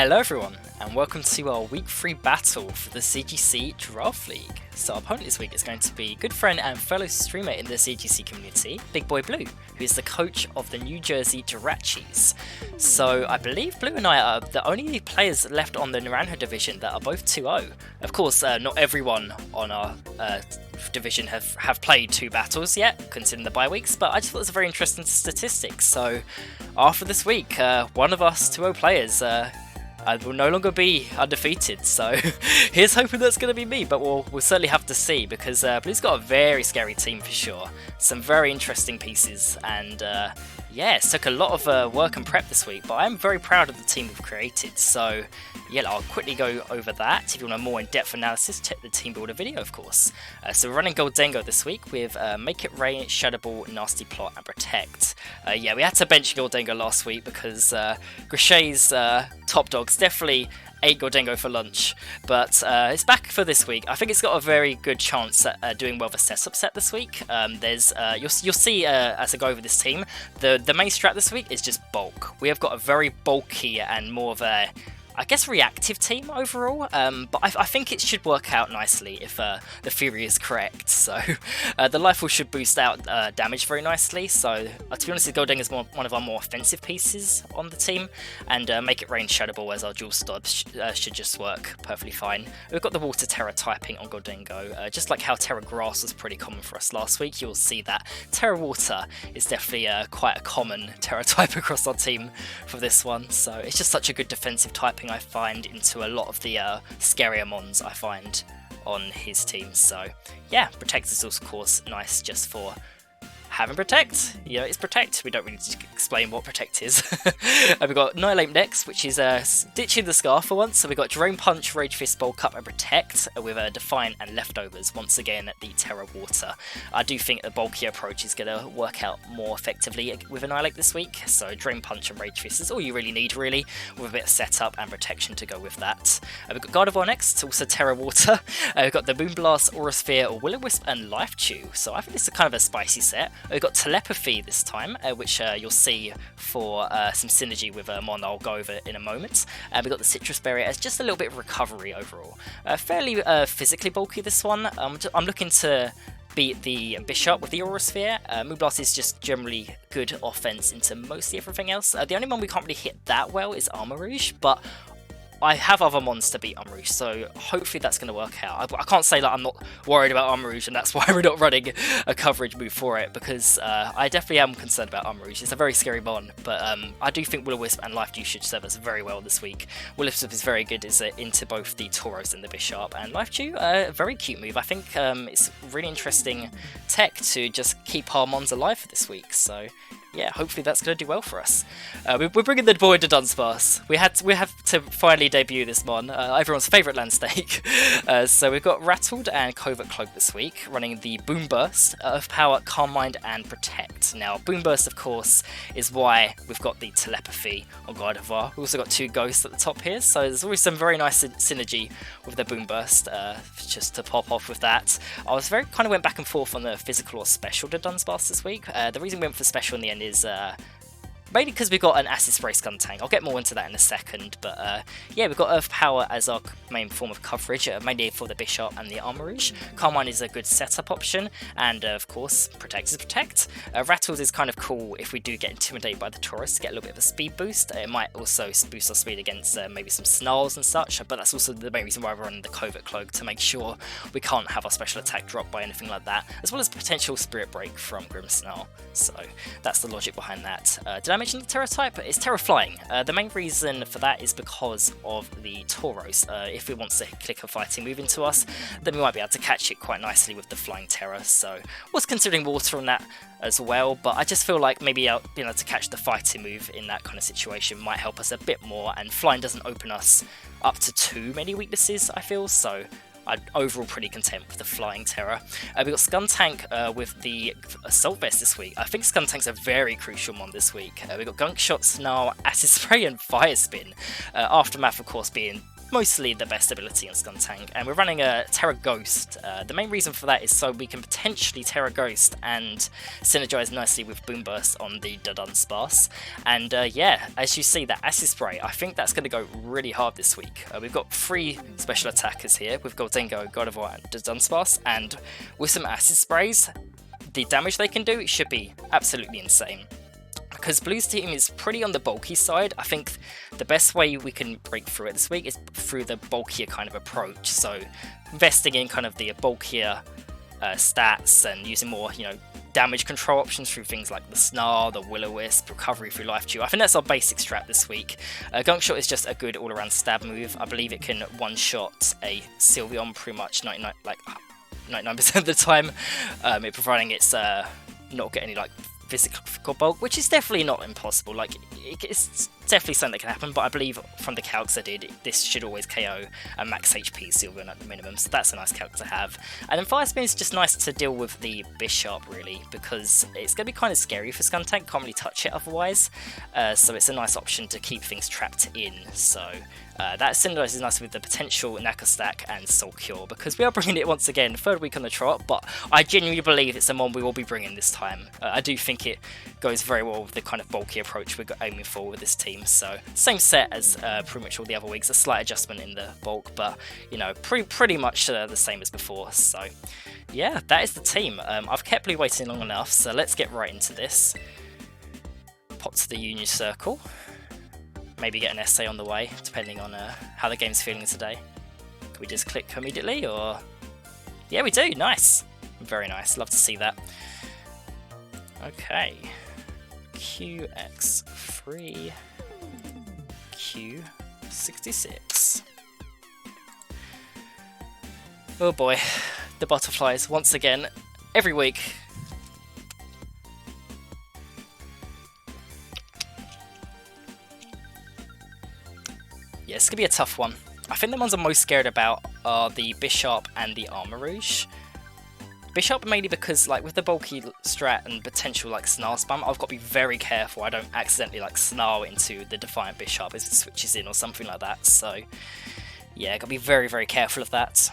Hello everyone, and welcome to our week 3 battle for the CGC Draft League. So our opponent this week is going to be good friend and fellow streamer in the CGC community, Big Boy Blue, who is the coach of the New Jersey Jirachis. So I believe Blue and I are the only players left on the Naranjo division that are both 2-0. Of course, not everyone on our division have played 2 battles yet, considering the bye weeks, but I just thought it was a very interesting statistic. So after this week, one of us 2-0 players will no longer be undefeated, so here's hoping that's going to be me, but we'll certainly have to see, because Blue's got a very scary team for sure. Some very interesting pieces, and yeah, it took a lot of work and prep this week, but I'm very proud of the team we've created. So yeah, I'll quickly go over that. If you want a more in-depth analysis, check the team builder video, of course. So we're running Goldengo this week with Make It Rain, Shadow Ball, Nasty Plot, and Protect. Yeah, we had to bench Goldengo last week because Grichet's top dogs definitely ate Goldengo for lunch, but it's back for this week. I think it's got a very good chance at doing well with a setup set this week. You'll see as I go over this team, the main strat this week is just bulk. We have got a very bulky and more of a, I guess, reactive team overall, but I think it should work out nicely if the theory is correct. So the Lifeful should boost out damage very nicely. So to be honest, Golding is one of our more offensive pieces on the team, and Make It Rain, Shadow Ball as our dual stabs should just work perfectly fine. We've got the Water Terra typing on Goldingo, just like how Terra Grass was pretty common for us last week. You'll see that Terra Water is definitely quite a common Terra type across our team for this one. So it's just such a good defensive typing I find into a lot of the scarier mons I find on his team. So yeah, Protect is of course nice just for having Protect. You know, it's Protect. We don't really need to explain what Protect is. We've got Annihilate next, which is ditching the Scar for once. So we've got Drain Punch, Rage Fist, Bulk Up, and Protect with Defiant and Leftovers once again at the Terra Water. I do think a bulkier approach is going to work out more effectively with Annihilate this week. So Drain Punch and Rage Fist is all you really need, really, with a bit of setup and protection to go with that. We've got Gardevoir next, also Terra Water. We've got the Moonblast, Aura Sphere, Will-O-Wisp, and Life Chew. So I think this is kind of a spicy set. We've got Telepathy this time, which you'll see for some synergy with Mon I'll go over in a moment. We've got the Citrus Berry as just a little bit of recovery overall. Fairly physically bulky this one. I'm looking to beat the Bishop with the Aura Sphere. Moonblast is just generally good offense into mostly everything else. The only one we can't really hit that well is Armor Rouge, but I have other mons to beat Armor Rouge, so hopefully that's going to work out. I can't say that I'm not worried about Armor Rouge and that's why we're not running a coverage move for it, because I definitely am concerned about Armor Rouge. It's a very scary mon, but I do think Will-O-Wisp and Life Dew should serve us very well this week. Will-O-Wisp is very good into both the Tauros and the Bishop, and Life Dew, very cute move. I think it's really interesting tech to just keep our mons alive for this week, so yeah, hopefully that's going to do well for us. We're bringing the boy into Dunsparce. We have to finally debut this mon, everyone's favourite land snake. So we've got Rattled and Covert Cloak this week, running the Boom Burst, Earth Power, Calm Mind, and Protect. Now, Boom Burst, of course, is why we've got the Telepathy on Gardevoir. We've also got 2 Ghosts at the top here, so there's always some very nice synergy with the Boom Burst, just to pop off with that. I was kind of went back and forth on the physical or special to Dunsparce this week. The reason we went for special in the end is mainly because we've got an Acid Spray Skuntank. I'll get more into that in a second, but yeah, we've got Earth Power as our main form of coverage, mainly for the Bishop and the Armor Rouge. Calm Mind is a good setup option, and of course, Protect is Protect. Rattles is kind of cool if we do get intimidated by the Tauros to get a little bit of a speed boost. It might also boost our speed against maybe some Snarls and such, but that's also the main reason why we're running the Covert Cloak, to make sure we can't have our special attack dropped by anything like that, as well as potential Spirit Break from Grimmsnarl. So that's the logic behind that. Did I mention the Terra type? It's Terra Flying. The main reason for that is because of the Tauros. If it wants to click a fighting move into us, then we might be able to catch it quite nicely with the Flying Terra. So I was considering Water on that as well, but I just feel like maybe being able to catch the fighting move in that kind of situation might help us a bit more, and Flying doesn't open us up to too many weaknesses, I feel, so I'm overall pretty content with the Flying Terra. We've got Skuntank with the Assault Vest this week. I think Skuntank's a very crucial one this week. We've got Gunk Shot, Snarl, Acid Spray, and Fire Spin. Aftermath, of course, being mostly the best ability in Skuntank, and we're running a Terra Ghost. The main reason for that is so we can potentially Terra Ghost and synergize nicely with Boom Burst on the Dunsparce. And yeah, as you see, that Acid Spray, I think that's going to go really hard this week. We've got 3 special attackers here. We've got Dingo, God of War, and Dunsparce, and with some Acid Sprays, the damage they can do should be absolutely insane. Because Blue's team is pretty on the bulky side, I think the best way we can break through it this week is through the bulkier kind of approach. So investing in kind of the bulkier stats and using more, damage control options through things like the Snarl, the Will-O-Wisp, recovery through Life Chew. I think that's our basic strat this week. Gunk Shot is just a good all-around stab move. I believe it can one-shot a Sylveon pretty much 99% of the time, providing it's not get any physical bulk, which is definitely not impossible. It's definitely something that can happen, but I believe from the calcs I did, this should always KO a max HP Sylveon at the minimum, so that's a nice calc to have. And then Fire Spin is just nice to deal with the Bishop, really, because it's going to be kind of scary for Skuntank, can't really touch it otherwise, so it's a nice option to keep things trapped in. So that synergizes nice with the potential Naka Stack and Soul Cure, because we are bringing it once again, 3rd week on the trot, but I genuinely believe it's the one we will be bringing this time. I do think it goes very well with the kind of bulky approach we're aiming for with this team. So same set as pretty much all the other weeks, a slight adjustment in the bulk, but pretty much the same as before. So yeah, that is the team. I've kept Blue waiting long enough, so let's get right into this. Pop to the Union Circle. Maybe get an essay on the way, depending on how the game's feeling today. Can we just click immediately, or...? Yeah, we do! Nice! Very nice, love to see that. Okay. QX3... Q66. Oh boy, the butterflies, once again, every week. Yeah, it's going to be a tough one. I think the ones I'm most scared about are the Bishop and the Armor Rouge. Bishop mainly because, with the bulky strat and potential, Snarl spam, I've got to be very careful I don't accidentally, Snarl into the Defiant Bishop as it switches in or something like that. So, yeah, got to be very, very careful of that.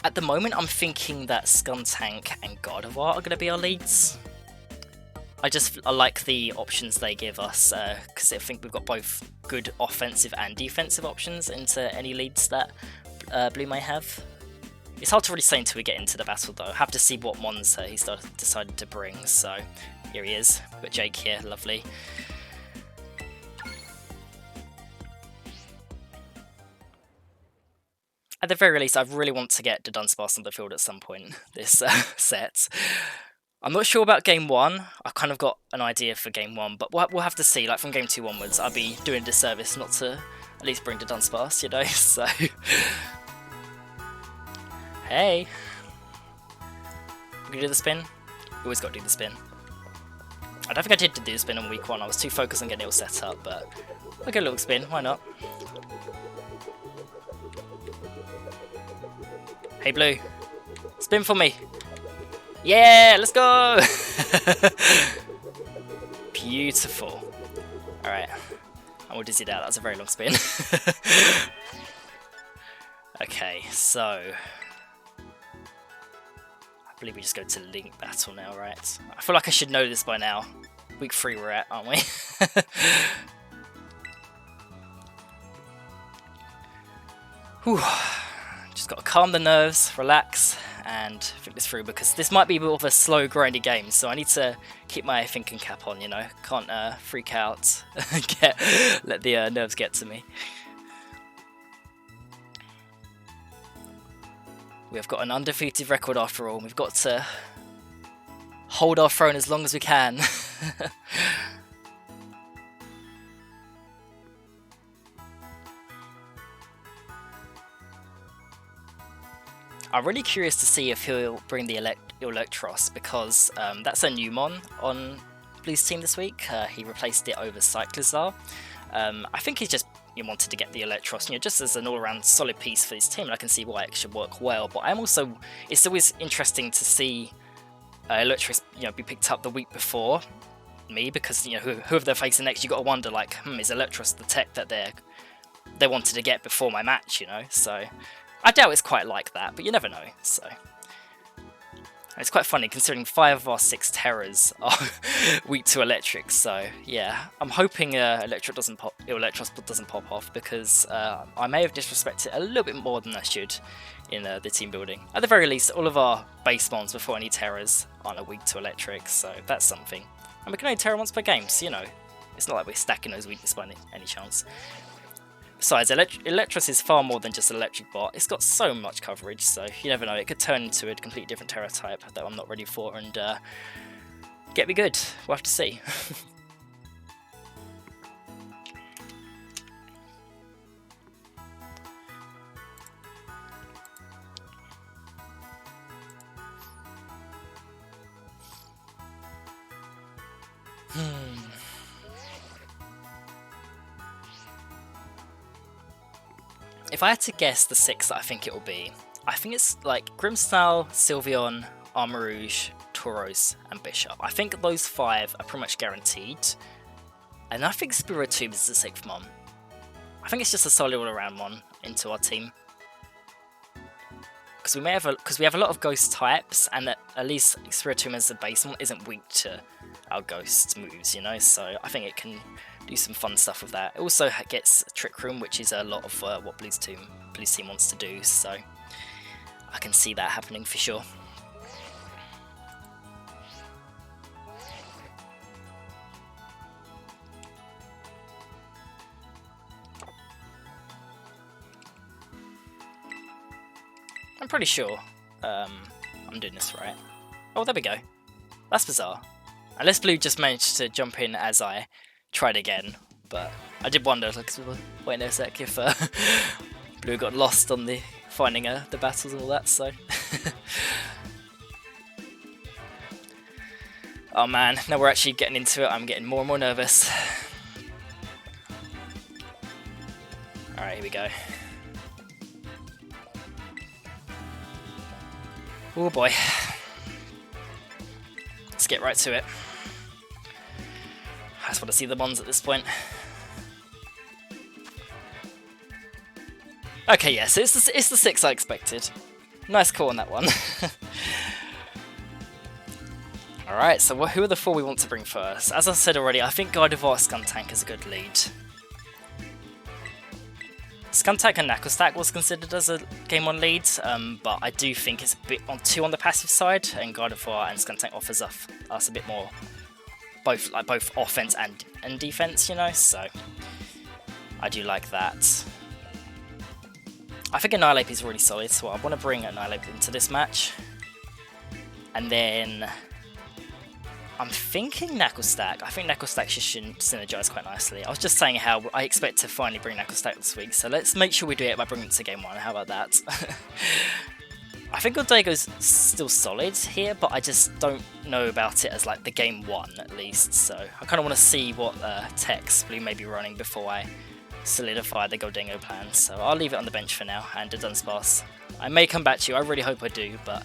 At the moment, I'm thinking that Skuntank and God of War are going to be our leads. I like the options they give us, because I think we've got both good offensive and defensive options into any leads that Blue may have. It's hard to really say until we get into the battle, though. Have to see what ones he's decided to bring. So here he is. We've got Jake here, lovely. At the very least, I really want to get the Dunsparce on the field at some point this set. I'm not sure about Game 1, I've kind of got an idea for Game 1, but we'll have to see, from Game 2 onwards, I'll be doing a disservice not to at least bring the Dunsparce, so... Hey! We can do the spin? We always got to do the spin. I don't think I did do the spin on week 1, I was too focused on getting it all set up, but... We'll get a little spin, why not? Hey Blue, spin for me! Yeah, let's go! Beautiful. Alright. I'm all dizzied out, that was a very long spin. Okay, so... I believe we just go to Link Battle now, right? I feel like I should know this by now. Week 3 we're at, aren't we? Whew. Just got to calm the nerves, relax, and think this through, because this might be more of a slow, grindy game, so I need to keep my thinking cap on, Can't freak out and let the nerves get to me. We've got an undefeated record after all, we've got to hold our throne as long as we can. I'm really curious to see if he'll bring the Electros, because that's a new mon on Blue's team this week. He replaced it over Cyclizar. I think he's just wanted to get the Electros, just as an all-around solid piece for his team, and I can see why it should work well. But it's always interesting to see Electros, be picked up the week before, me, because you know whoever they're facing next, you got to wonder like, is Electros the tech that they wanted to get before my match, you know? So I doubt it's quite like that, but you never know. So it's quite funny considering 5 of our 6 Terrors are weak to electric. So yeah, I'm hoping Electros doesn't pop off, because I may have disrespected it a little bit more than I should in the team building. At the very least, all of our base mons before any Terrors aren't weak to electric, so that's something. And we can only Terror once per game, so you know, it's not like we're stacking those weaknesses by any chance. Besides, Electros is far more than just an electric bot. It's got so much coverage, so you never know. It could turn into a completely different Terror type that I'm not ready for and get me good. We'll have to see. If I had to guess the 6 that I think it will be, I think it's like Grimmsnarl, Sylveon, Armarouge, Tauros, and Bishop. I think those 5 are pretty much guaranteed. And I think Spiritomb is the 6th mon. I think it's just a solid all-around one into our team. Because we have a lot of ghost types, and at least Spiritomb as the base one isn't weak to our ghost moves, you know, so I think it can do some fun stuff with that. It also gets Trick Room, which is a lot of what Blue's team wants to do, so I can see that happening for sure. I'm pretty sure I'm doing this right. Oh, there we go. That's bizarre. Unless Blue just managed to jump in as I tried again, but I did wonder, like, wait a sec, if Blue got lost on the finding the battles and all that, so. Oh man, now we're actually getting into it, I'm getting more and more nervous. Alright, here we go. Oh boy. Let's get right to it. I just want to see the mons at this point. Okay, yes, it's the 6 I expected. Nice call on that one. Alright, so who are the 4 we want to bring first? As I said already, I think Gardevoir Skuntank is a good lead. Skuntank and Knucklestack was considered as a Game 1 lead, but I do think it's a bit too on the passive side, and Gardevoir and Skuntank offers us a bit more, both offense and defense, you know, so I do like that. I think Annihilape is really solid, so I want to bring Annihilape into this match. And then I'm thinking Knucklestack. I think Knucklestack should synergize quite nicely. I was just saying how I expect to finally bring Knucklestack this week, so let's make sure we do it by bringing it to Game 1. How about that? I think Goldago's still solid here, but I just don't know about it as like the Game 1 at least, so I kind of want to see what techs Blue may be running before I solidify the Goldango plan, so I'll leave it on the bench for now, and a Dunsparce. I may come back to you, I really hope I do, but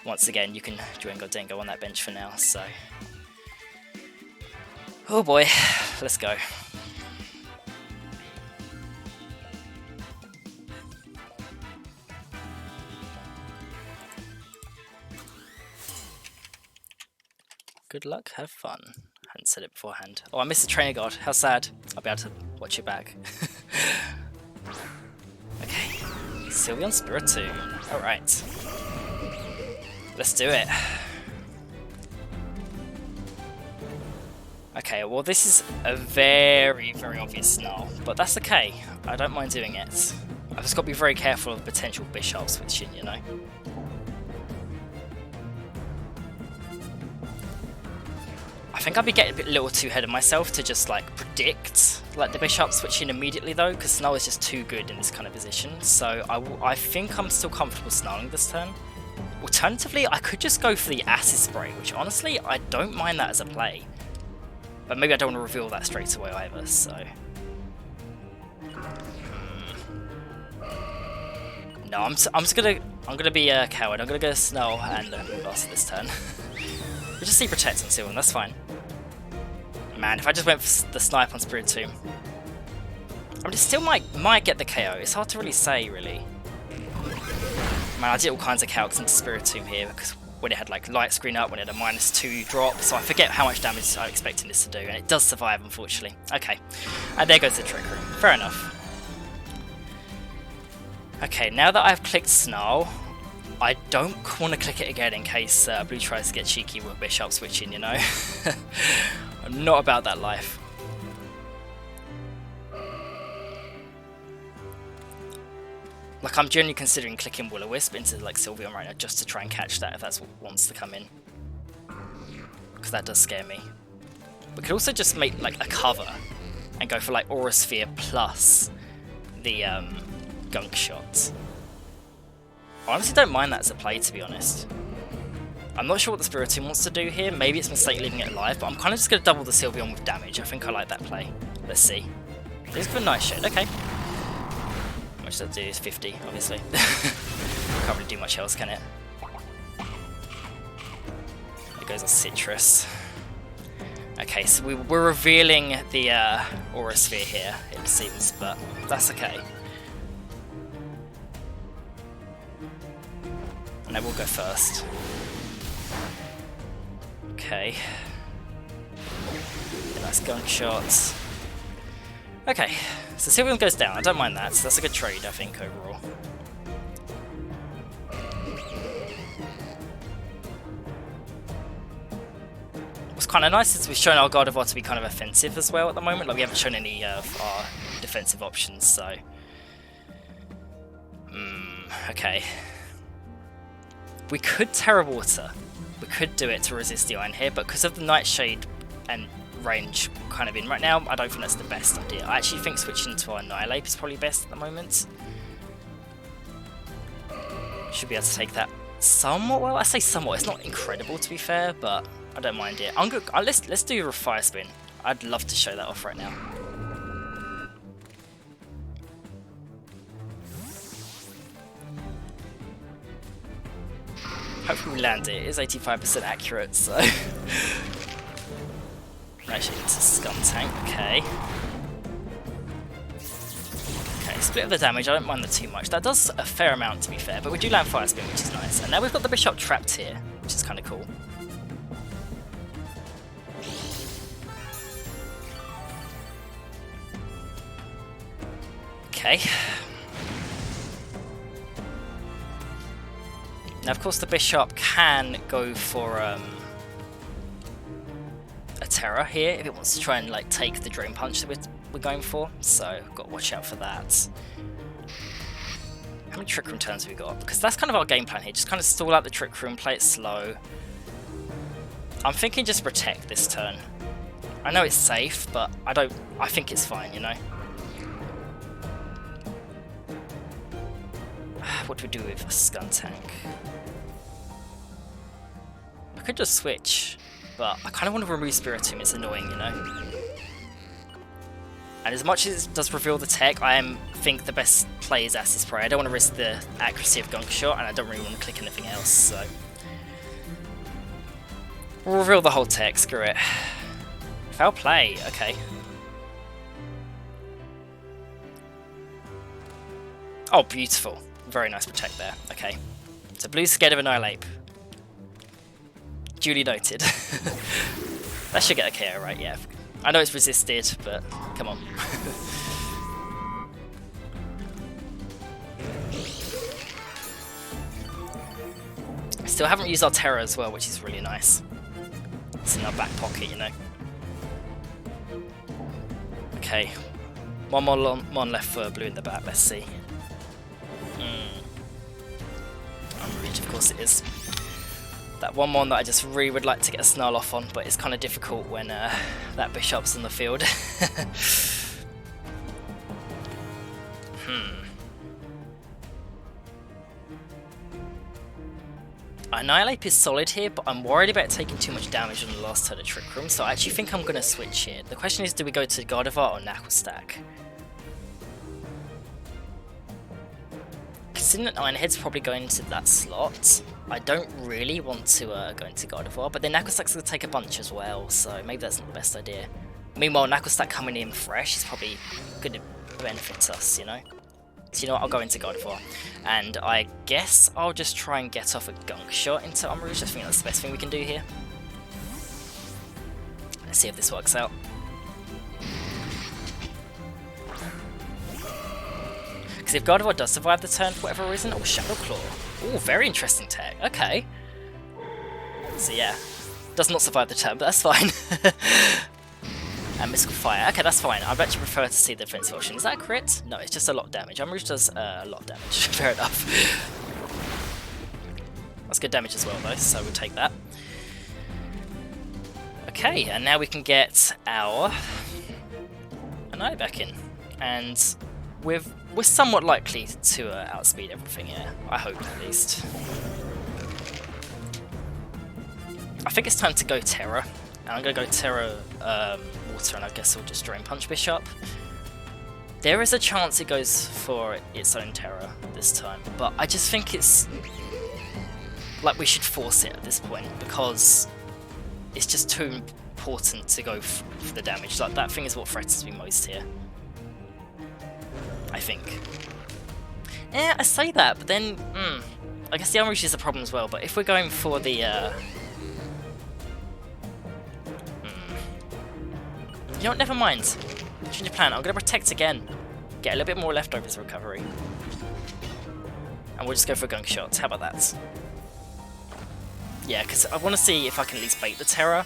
once again, you can join Goldango on that bench for now, so. Oh boy, let's go. Good luck, have fun. I hadn't said it beforehand. Oh, I missed the trainer guard, how sad. I'll be able to watch it back. Okay, Sylveon Spiritomb. Alright. Let's do it. Okay, well this is a very, very obvious Snarl, but that's okay. I don't mind doing it. I've just got to be very careful of potential Bishop switching, you know? I think I'd be getting a little too ahead of myself to just like predict like the Bishop switching immediately though, because Snarl is just too good in this kind of position, so I think I'm still comfortable Snarling this turn. Alternatively, I could just go for the Acid Spray, which honestly, I don't mind that as a play. But maybe I don't want to reveal that straight away either, so. No, I'm just gonna be a coward. I'm gonna go Snarl and move us this turn. We just see Protect on Sylveon, that's fine. Man, if I just went for the snipe on Spiritomb, I mean, it still might get the KO. It's hard to really say, really. Man, I did all kinds of calcs into Spiritomb here because when it had like light screen up, when it had a -2 drop, so I forget how much damage I'm expecting this to do, and it does survive, unfortunately. Okay, and there goes the Trick Room. Fair enough. Okay, now that I've clicked Snarl, I don't want to click it again in case Blue tries to get cheeky with Bishop switching, you know? I'm not about that life. Like, I'm genuinely considering clicking Will-O-Wisp into like Sylveon right now just to try and catch that if that's what wants to come in. Because that does scare me. We could also just make like a cover and go for like Aura Sphere plus the Gunk Shot. I honestly don't mind that as a play, to be honest. I'm not sure what the Spiritomb wants to do here. Maybe it's a mistake leaving it alive, but I'm kind of just going to double the Sylveon with damage. I think I like that play. Let's see. Let's go for Nightshade. Okay. How much does that do? It's 50, obviously. Can't really do much else, can it? It goes on Citrus. Okay, so we're revealing the Aura Sphere here, it seems, but that's okay. And I will go first. Okay. Nice Gunk Shots. Okay, so Sylveon goes down. I don't mind that. So that's a good trade, I think, overall. What's kind of nice is we've shown our Gardevoir to be kind of offensive as well at the moment. Like, we haven't shown any of our defensive options, so... okay. We could Terra Water. We could do it to resist the Iron here, but because of the Nightshade and range kind of in right now, I don't think that's the best idea. I actually think switching to our Annihilape is probably best at the moment. Should be able to take that somewhat well. I say somewhat, it's not incredible to be fair, but I don't mind it. I'm good. Let's do a Fire Spin. I'd love to show that off right now. Hopefully we land it. It is 85% accurate, so... Actually, it's a Scum Tank, okay. Okay, split of the damage, I don't mind that too much. That does a fair amount, to be fair, but we do land Fire Spin, which is nice. And now we've got the Bishop trapped here, which is kind of cool. Okay. Now, of course, the Bishop can go for a Terra here if it wants to try and like take the Drain Punch that we're going for. So, got to watch out for that. How many Trick Room turns have we got? Because that's kind of our game plan here. Just kind of stall out the Trick Room, play it slow. I'm thinking just protect this turn. I know it's safe, but I think it's fine, you know. What do we do with a Skuntank? I could just switch, but I kind of want to remove Spiritomb, it's annoying, you know? And as much as it does reveal the tech, I think the best play is Acid Spray. I don't want to risk the accuracy of Gunk Shot, and I don't really want to click anything else, so... We'll reveal the whole tech, screw it. Foul play, okay. Oh, beautiful. Very nice protect there, okay. So Blue's scared of Annihilape. Duly noted. That should get a KO, right? Yeah. I know it's resisted, but come on. Still haven't used our Terra as well, which is really nice. It's in our back pocket, you know. Okay. One mon left for Blue in the back, let's see. Unreach, of course it is. That one that I just really would like to get a Snarl off on, but it's kind of difficult when that Bishop's on the field. Annihilape is solid here, but I'm worried about taking too much damage on the last turn of Trick Room, so I actually think I'm going to switch here. The question is, do we go to Gardevoir or Knuckle Stack? Considering that Iron Head's probably going into that slot, I don't really want to go into Gardevoir, but then Knuckle Stack's going to take a bunch as well, so maybe that's not the best idea. Meanwhile, Knucklestack coming in fresh is probably going to benefit us, you know? So you know what, I'll go into Gardevoir. And I guess I'll just try and get off a Gunk Shot into Armarouge. I think that's the best thing we can do here. Let's see if this works out. Because if Gardevoir does survive the turn for whatever reason, oh, Shadow Claw. Oh, very interesting tech. Okay. So yeah, does not survive the turn, but that's fine. And Mystical Fire. Okay, that's fine. I'd actually prefer to see the defensive option. Is that a crit? No, it's just a lot of damage. Armarouge does a lot of damage. Fair enough. That's good damage as well, though, so we'll take that. Okay, and now we can get our Anaya back in. And we're somewhat likely to outspeed everything here. I hope, at least. I think it's time to go Terra. And I'm going to go Terra Water, and I guess we'll just Drain Punch Bishop. There is a chance it goes for its own Terra this time, but I just think it's like we should force it at this point, because it's just too important to go for the damage. Like, that thing is what threatens me most here, I think. Yeah, I say that, but then, I guess the Armarouge is a problem as well, but if we're going for the, you know what, never mind. Change of plan, I'm going to Protect again. Get a little bit more leftovers recovery. And we'll just go for a Gunk Shot. How about that? Yeah, because I want to see if I can at least bait the Terra.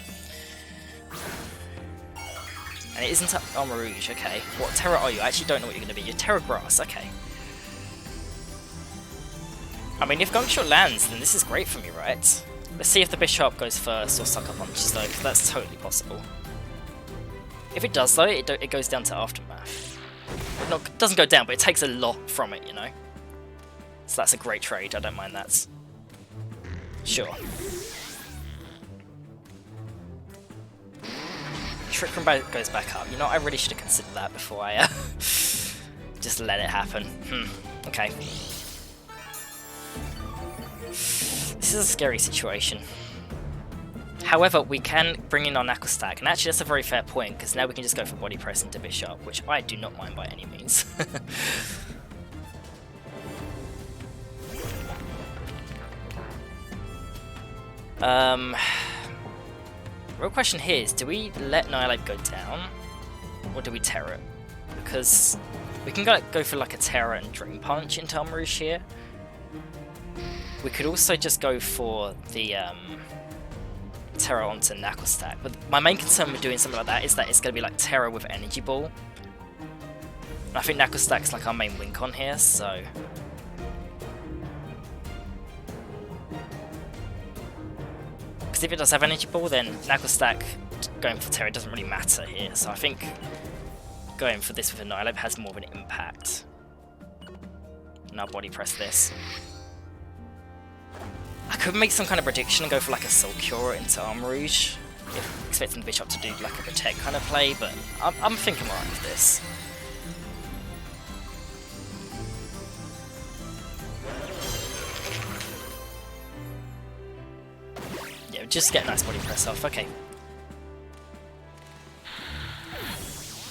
And it isn't Armarouge, okay. What Terra are you? I actually don't know what you're going to be. You're Terra Grass, okay. I mean, if Gunk Shot lands, then this is great for me, right? Let's see if the Bishop goes first or Sucker Punches, though, because that's totally possible. If it does, though, it goes down to Aftermath. It doesn't go down, but it takes a lot from it, you know? So that's a great trade, I don't mind that. Sure. Trick Room goes back up. You know, I really should have considered that before I just let it happen. Okay. This is a scary situation. However, we can bring in our Knucklestack, and actually that's a very fair point, because now we can just go for Body Press into Bishop, which I do not mind by any means. Real question here is, do we let Nihilate go down, or do we Terra it? Because we can go for like a Terra and Drain Punch into Armarouge here. We could also just go for the Terra onto Knucklestack, but my main concern with doing something like that is that it's going to be like Terra with Energy Ball. And I think Knucklestack's like our main win con here, so... Because if it does have Energy Ball, then Knucklestack going for Terra doesn't really matter here, so I think going for this with Annihilate has more of an impact. And I'll Body Press this. I could make some kind of prediction and go for like a Soul Cure into Armarouge, expecting the Bishop to do like a Protect kind of play, but I'm thinking alright with this. Yeah, just get a nice Body Press off, okay.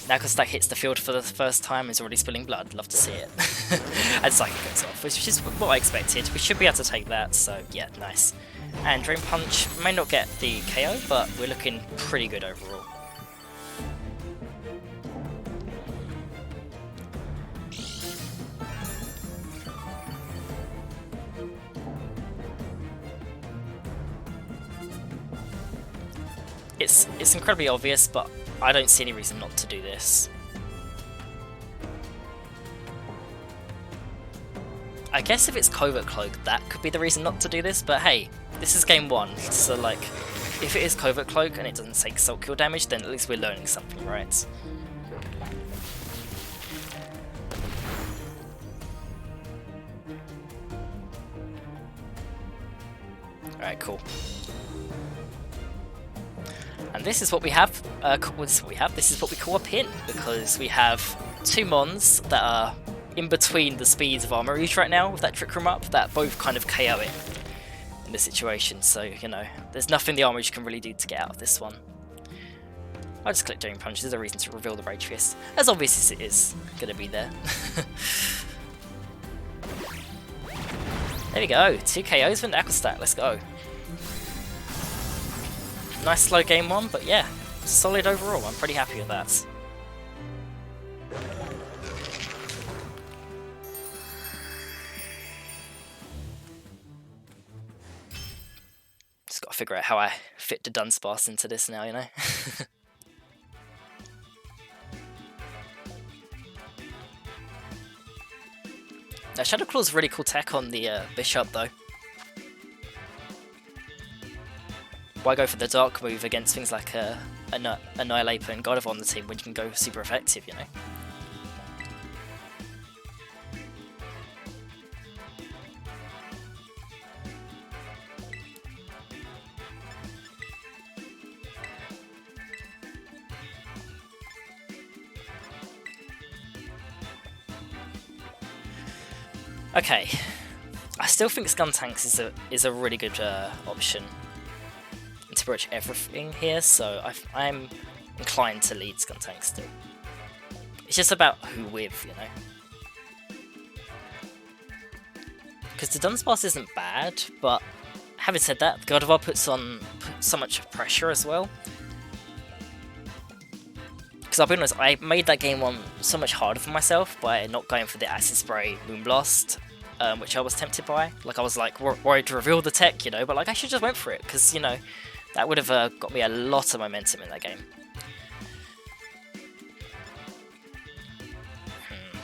Knucklestack hits the field for the first time, is already spilling blood, love to see it. And Psychic goes off, which is what I expected. We should be able to take that, so yeah, nice. And Drain Punch may not get the KO, but we're looking pretty good overall. It's incredibly obvious, but I don't see any reason not to do this. I guess if it's Covert Cloak, that could be the reason not to do this, but hey, this is game 1, so like, if it is Covert Cloak and it doesn't take Salt Kill damage, then at least we're learning something, right? Alright, cool. And this is what we have, this is what we call a pin, because we have 2 Mons that are in between the speeds of Armarouge right now with that Trick Room up, that both kind of KO it in this situation, so, you know, there's nothing the Armarouge can really do to get out of this one. I just click Drain Punch. There's a reason to reveal the Rage Fist, as obvious as it is going to be there. There we go, 2 KOs with an Aqua Stat, let's go. Nice slow game one, but yeah, solid overall, I'm pretty happy with that. Just gotta figure out how I fit the Dunsparce into this now, you know? Shadow Claw's really cool tech on the Bishop though. Why go for the Dark move against things like Annihilator and God of on the team when you can go super effective, you know? Okay, I still think Skuntanks is a really good option to approach everything here, so I'm inclined to lead Skuntanks still. It's just about who with, you know. Because the Dunsparce isn't bad, but having said that, God of War puts so much pressure as well. Because I'll be honest, I made that game one so much harder for myself by not going for the Acid Spray Moonblast, which I was tempted by. Like, I was like worried to reveal the tech, you know, but like I should just went for it, because, you know, that would have got me a lot of momentum in that game.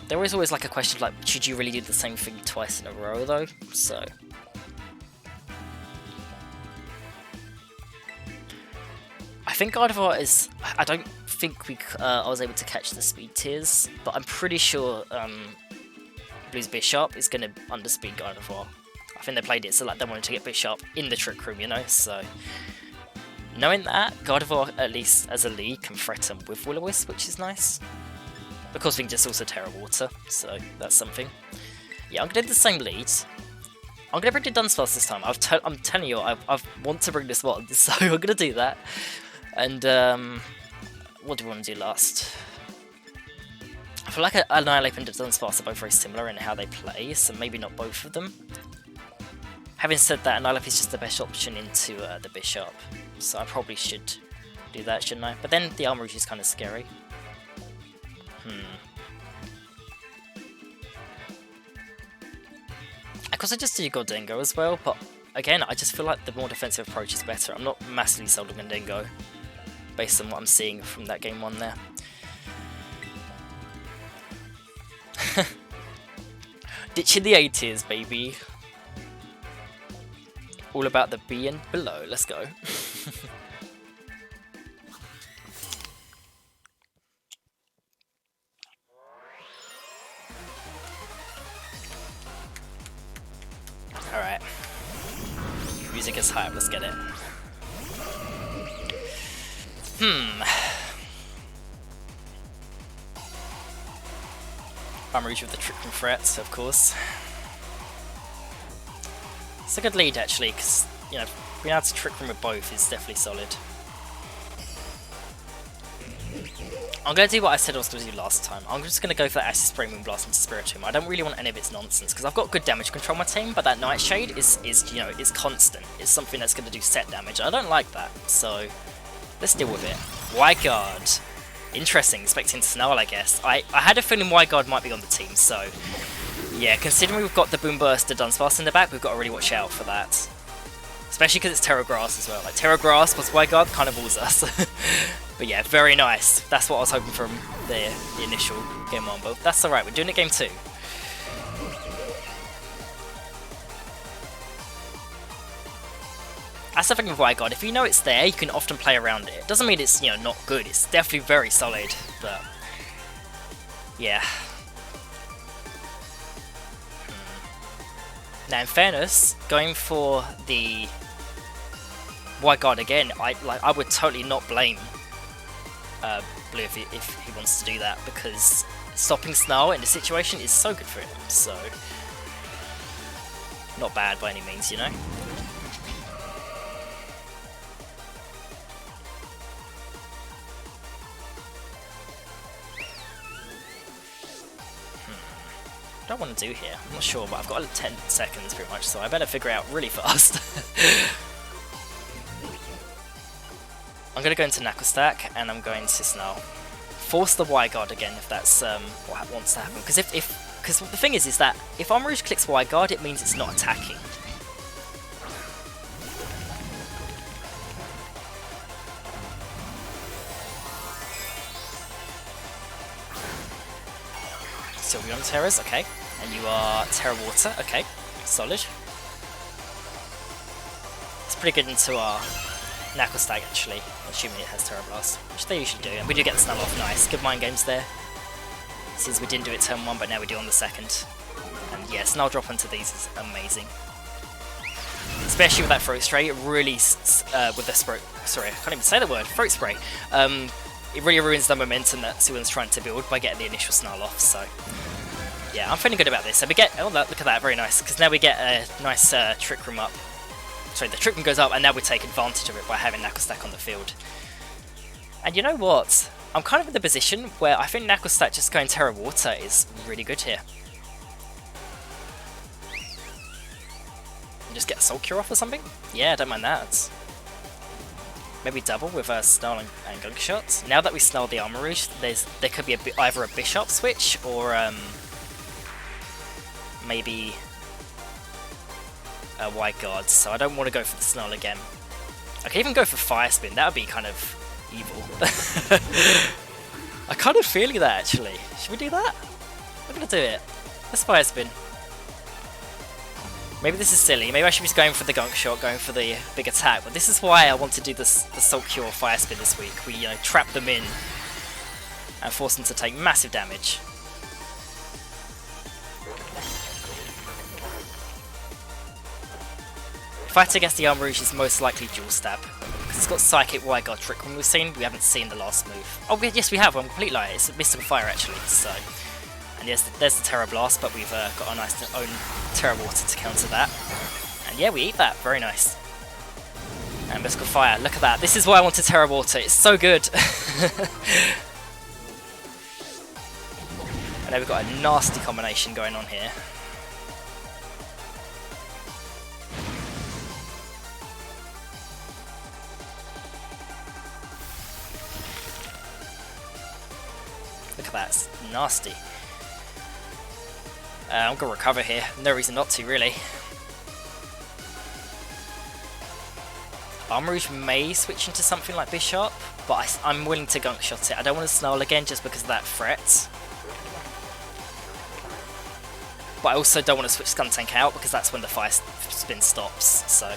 There is always like a question of like, should you really do the same thing twice in a row though? So I think God of War is. I don't think I was able to catch the speed tiers, but I'm pretty sure Blue's Bishop is going to underspeed God of War. I think they played it so like they wanted to get Bishop in the Trick Room, you know. So knowing that, God of War at least as a lead can threaten with Will-O-Wisp, which is nice. Of course, we can just also Terra Water, so that's something. Yeah, I'm going to do the same lead. I'm going to bring the Dunsparce this time. I'm telling you, I want to bring this one, so I'm going to do that. And what do we want to do last? I feel like Annihilate and Dunsparce are both very similar in how they play, so maybe not both of them. Having said that, Annihilate is just the best option into the Bishop, so I probably should do that, shouldn't I? But then the Armor Rouge is kind of scary. Of course, I just do Gordingo as well, but again, I just feel like the more defensive approach is better. I'm not massively sold on Gordingo, based on what I'm seeing from that game one there. Ditching the A tiers, baby. All about the B and below. Let's go. Alright. Music is hype, let's get it. I'm Rouge with the Trick Room threats, of course. It's a good lead actually, because, you know, being able to Trick Room with both is definitely solid. I'm going to do what I said I was going to do last time. I'm just going to go for Acid Spray Moonblast into Spiritomb. I don't really want any of its nonsense, because I've got good damage control on my team, but that Nightshade is you know, is constant. It's something that's going to do set damage. I don't like that, so let's deal with it. Wyguard. Interesting, expecting Snarl, I guess. I had a feeling Wyguard might be on the team, so yeah, considering we've got the Boom Burst, the Dunsparce in the back, we've got to really watch out for that. Especially because it's Terra Grass as well. Like, Terra Grass plus Wyguard kind of balls us. But yeah, very nice. That's what I was hoping from the initial game one, but that's alright, we're doing it game two. That's the thing with Wyguard, if you know it's there, you can often play around it. Doesn't mean it's, you know, not good, it's definitely very solid, but yeah. Now in fairness, going for the Wyguard again, I would totally not blame Blue if he wants to do that, because stopping Snarl in the situation is so good for him, so not bad by any means, you know. What do I want to do here? I'm not sure, but I've got 10 seconds pretty much, so I better figure it out really fast. I'm going to go into Knuckle Stack, and I'm going to Snarl. Force the Y Guard again if that's what wants to happen. Because because the thing is that if Armor Rouge clicks Y Guard, it means it's not attacking. Sylveon Terrors, okay. And you are Terra Water, okay. Solid. It's pretty good into our Knuckle Stack actually, assuming it has Terra Blast, which they usually do. And we do get the Snarl off, nice. Good mind games there. Since we didn't do it turn 1, but now we do on the second. And yeah, Snarl drop onto these is amazing. Especially with that Throat Spray, it really, with the Throat Spray, it really ruins the momentum that Suwon's trying to build by getting the initial Snarl off, so yeah, I'm feeling good about this. So we get, oh look at that, very nice, because now we get a nice Trick Room up. Sorry, the Trick Room goes up, and now we take advantage of it by having Knuckle Stack on the field. And you know what? I'm kind of in the position where I think Knuckle Stack just going Terra Water is really good here. And just get a Soul Cure off or something? Yeah, I don't mind that. Maybe double with Snarl and Gunk Shot. Now that we Snarl the Armor Rouge, there could be either a Bishop switch or maybe a White Guard. So I don't want to go for the Snarl again. I could even go for Fire Spin. That would be kind of evil. I'm kind of feeling that actually. Should we do that? I'm gonna do it. Let's Fire Spin. Maybe this is silly, maybe I should be going for the Gunk Shot, going for the big attack, but this is why I want to do the Soul Cure Fire Spin this week. We trap them in and force them to take massive damage. Fighting against the Armor Rouge is most likely Dual Stab, because it's got Psychic, Wide Guard, Trick Room we haven't seen the last move. Oh yes we have, I'm complete liar, it's Mystical Fire actually, so... And yes, there's the Terra Blast, but we've got a nice own Terra Water to counter that. And yeah, we eat that. Very nice. And Mystical Fire. Look at that. This is why I wanted Terra Water. It's so good. And now we've got a nasty combination going on here. Look at that. It's nasty. I'm going to recover here, no reason not to really. Armor Rouge may switch into something like Bishop, but I'm willing to Gunk Shot it. I don't want to Snarl again just because of that threat. But I also don't want to switch Skuntank out because that's when the Fire Spin stops, so...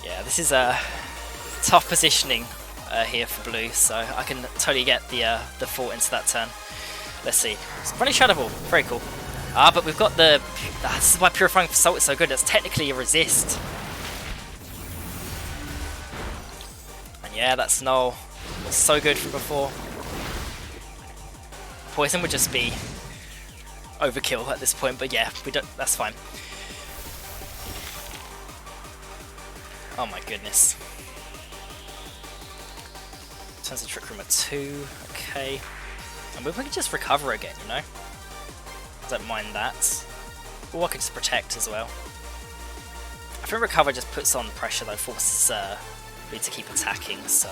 Yeah, this is a tough positioning here for blue, so I can totally get the fort into that turn. Let's see. It's Running Shadow Ball, very cool. But we've got the... this is why Purifying Assault is so good, it's technically a resist. And yeah, that Snarl was so good from before. Poison would just be overkill at this point, but yeah, we don't. That's fine. Oh my goodness. Turns the Trick Room at 2, okay. And we can just recover again, you know? I don't mind that. Or I could just protect as well. I think recover just puts on pressure though, forces me to keep attacking, so...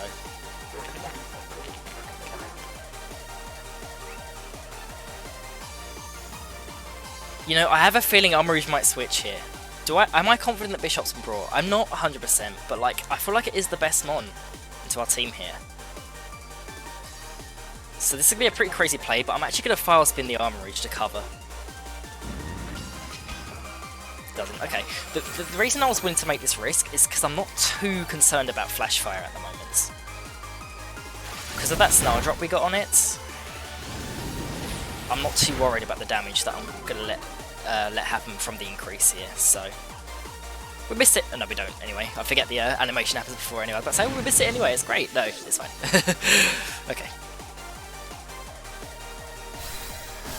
You know, I have a feeling Armor Rouge might switch here. Am I confident that Bishop's been brought? I'm not 100%, but like, I feel like it is the best mon into our team here. So this is going to be a pretty crazy play, but I'm actually going to File Spin the Armor Rouge to cover. Doesn't, okay. The reason I was willing to make this risk is because I'm not too concerned about Flash Fire at the moment. Because of that Snarl drop we got on it, I'm not too worried about the damage that I'm going to let happen from the increase here, so... We missed it! Oh, no, we don't, anyway. I forget the animation happens before anyway. I was about to say, oh, we missed it anyway, it's great! No, it's fine. Okay.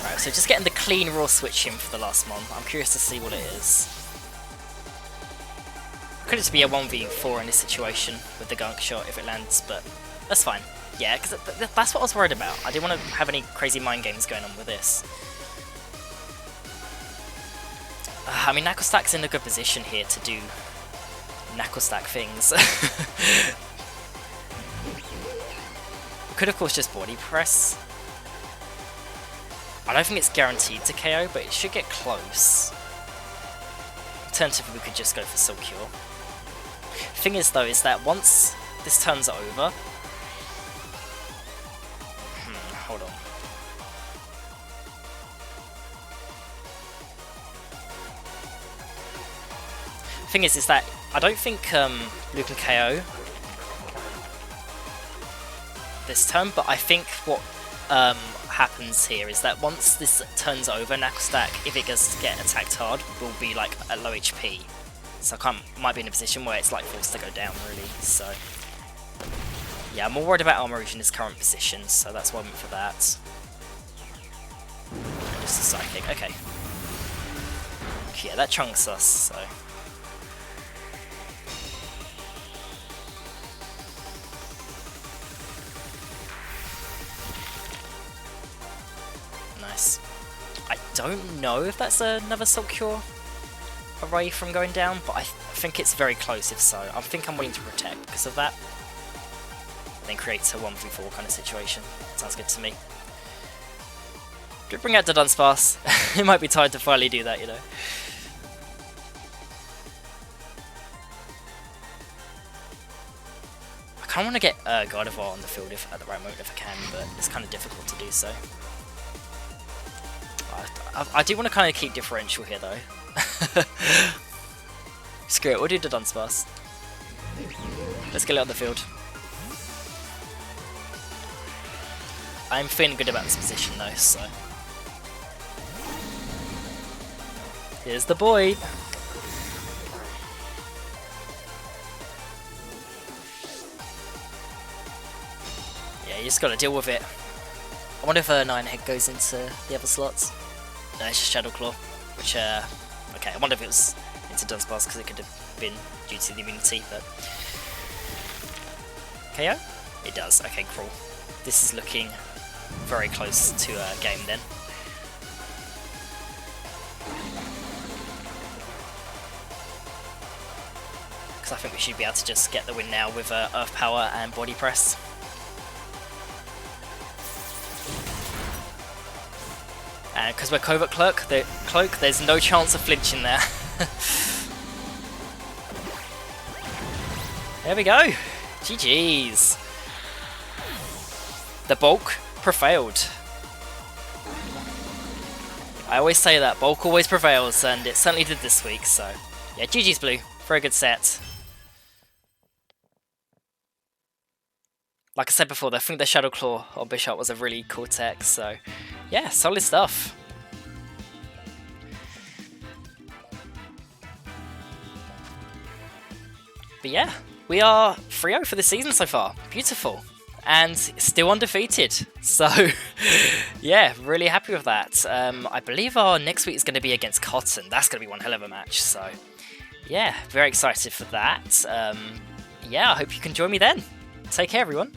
Right, so just getting the clean raw switch in for the last mon. I'm curious to see what it is. Could it be a 1v4 in this situation with the gunk shot if it lands, but that's fine. Yeah, because that's what I was worried about. I didn't want to have any crazy mind games going on with this. I mean, Knuckle Stack's in a good position here to do Knuckle Stack things. Could of course just body press. I don't think it's guaranteed to KO, but it should get close. Alternatively, we could just go for Soul Cure. Thing is though, is that once this turns over... hold on. Thing is that I don't think Blue can KO this turn, but I think what happens here is that once this turns over, Knuckle Stack, if it does get attacked hard, will be like at low HP. So I might be in a position where it's like forced to go down really. So yeah, I'm more worried about Armor Rouge in his current position, so that's why I went for that. And just a Psychic, okay. Yeah, that chunks us, so. Nice. I don't know if that's another Soul Cure array from going down, but I think it's very close if so. I think I'm willing to protect because of that. And then create a 1v4 kind of situation. Sounds good to me. Could bring out the Dunsparce. It might be time to finally do that, you know. I kind of want to get God of War on the field at the right moment if I can, but it's kind of difficult to do so. I do want to kind of keep differential here though. Screw it, we'll do the Dunsparce. Let's get it on the field. I'm feeling good about this position though, so. Here's the boy! Yeah, you just gotta deal with it. I wonder if 9 Head goes into the other slots. No, it's just Shadow Claw, which, okay, I wonder if it was into Dunsparce because it could have been due to the immunity, but... KO? It does, okay, cool. This is looking very close to a game then. Because I think we should be able to just get the win now with Earth Power and Body Press. And because we're Covert Cloak, there's no chance of flinching there. There we go! GG's! The bulk prevailed. I always say that, bulk always prevails, and it certainly did this week, so... Yeah, GG's Blue. Very good set. Like I said before, I think the Shadow Claw on Bishop was a really cool tech, so... Yeah, solid stuff. But yeah, we are 3-0 for the season so far. Beautiful. And still undefeated. So, yeah, really happy with that. I believe our next week is going to be against Cotton. That's going to be one hell of a match. So, yeah, very excited for that. Yeah, I hope you can join me then. Take care, everyone.